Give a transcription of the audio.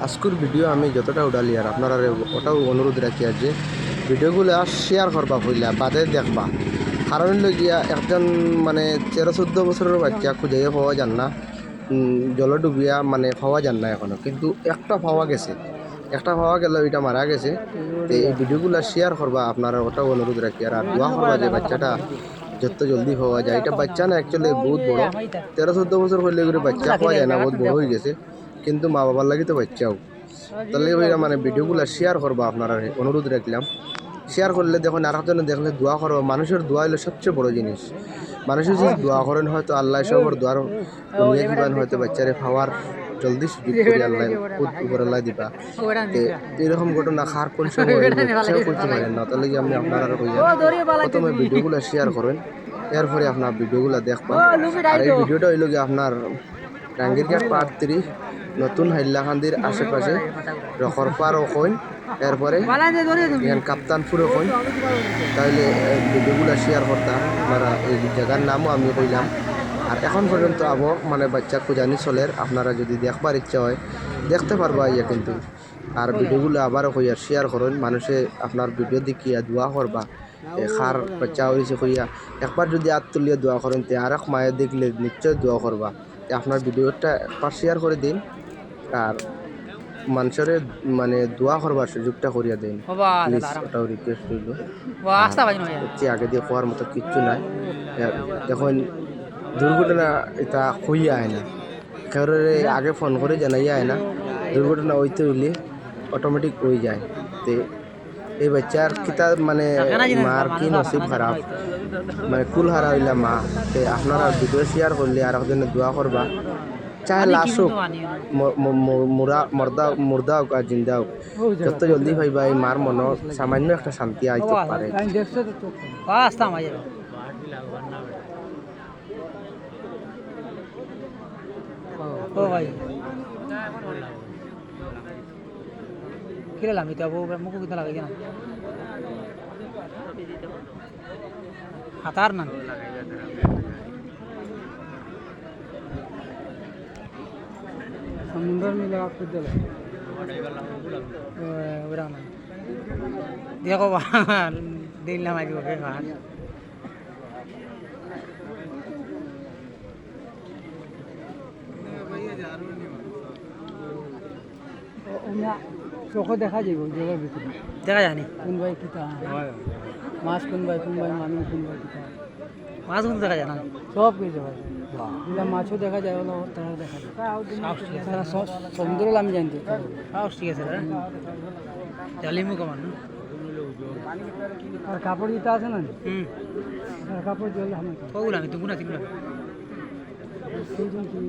আজকের ভিডিও আমি যতটা উড়ালি আর আপনারা ওটাও অনুরোধ রাখি আর যে ভিডিওগুলো শেয়ার করবা হইলা বাদে দেখবা। কারণ গিয়া একজন মানে 13-14 বছরের বাচ্চা খুঁজাইয়া পাওয়া যান না, জল ডুবিয়া মানে পাওয়া যান না এখনো, কিন্তু একটা পাওয়া গেছে, একটা পাওয়া গেল, এটা মারা গেছে। তো এই ভিডিওগুলো শেয়ার করবা, আপনারা ওটাও অনুরোধ রাখি আর দোয়া করবা যে বাচ্চাটা যত জলদি পাওয়া যায়। এটা বাচ্চা না, অ্যাকচুয়ালি বহুত বড়, 13-14 বছর হইলে করে বাচ্চা পাওয়া যায় না, বহুত বড় হয়ে গেছে, কিন্তু মা বাবার লাগি তো বাচ্চাও। তাহলে ভাইরা মানে ভিডিওগুলো শেয়ার করবা, আপনারা অনুরোধ রাখলাম। শেয়ার করলে দেখুন আর একজনে দেখলে দোয়া করবা। মানুষের দোয়া হলো সবচেয়ে বড় জিনিস। মানুষের যদি দোয়া করেন হয়তো আল্লাহ সবর দোয়ার উনিয়ে দিবান, হয়তো বাচ্চারে পাওয়ার জলদি সুযোগ করে আল্লাহ উপর আল্লাহ দিবা। এরকম ঘটনা খার কোন সময় সেও করতে পারেন না, তাহলে আমি আপনারা কইয়া প্রথমে ভিডিওগুলো শেয়ার করেন, এরপরে আপনার ভিডিওগুলো দেখবা। আর এই ভিডিওটা হইল গিয়ে আপনার রাঙ্গিরঘাট পার্ট 3 নতুন হাইলাকান্দির আশেপাশে রখরপার ওখান, এরপরে এখান কাপ্তানপুর ওখান। তাহলে ভিডিওগুলো শেয়ার করতাম, আপনারা এই জায়গার নামও আমি কইলাম। আর এখন পর্যন্ত আবো মানে বাচ্চা খুঁজানি চলের, আপনারা যদি দেখবার ইচ্ছা হয় দেখতে পারবা ইয়া কিন্তু। আর ভিডিওগুলো আবারও কইয়া শেয়ার করেন, মানুষে আপনার ভিডিও দেখিয়া দোয়া করবা। খার বাচ্চা হয়েছে কইয়া একবার যদি হাত তুলিয়া দোয়া করেন, তে আর এক মায়ে দেখলে নিশ্চয় দোয়া করবা। আপনার ভিডিওটা একবার শেয়ার করে দিন আর মানুষের মানে দোয়া করবার সুযোগটা করিয়া দেন প্লিজ, ওটাও রিকোয়েস্ট রইল। আগে দিয়ে কোয়ার মতো কিচ্ছু নাই। এখন দুর্ঘটনা এটা হইয়া আয় না, কারোরে আগে ফোন করে জানাইয়া আয় না, দুর্ঘটনা হইতে হইলে অটোমেটিক হয়ে যায়। তে এই বাচ্চার কিতা মানে মার কি নসিব খারাপ, মানে কুল হারা হইলা মা। তে আপনারা ভিডিও শেয়ার করলে আর একজনে দোয়া করবা, চাহে লাশ হোক, মুর্দা হোক আর জিন্দা হোক, যত জলদি ভাইবা এই মার মন সামান্য একটা শান্তি আইতে পারে। কিরলাম এটা মুখ কিনা লাগে না হাতার না समुंदर में लगा खुद देखो दिल ना मारी ओके खान চোখে দেখা যাব জায়গার ভিতরে দেখা জানি কোন ভাই কিতা মাছ কোন ভাই মানুষ কোন ভাই কিতা মাছ কোন দেখা যায় না সব কিছু ভাই মাছও দেখা যায়, হলো তারা দেখা যায় সমুদ্র আমি জানতে ঠিক আছে জালিমু কমান আর কাপড় দিতে আছে না কাপড় জল কগুলো আমি তুমি না তিনগুলো সেইজন কিনি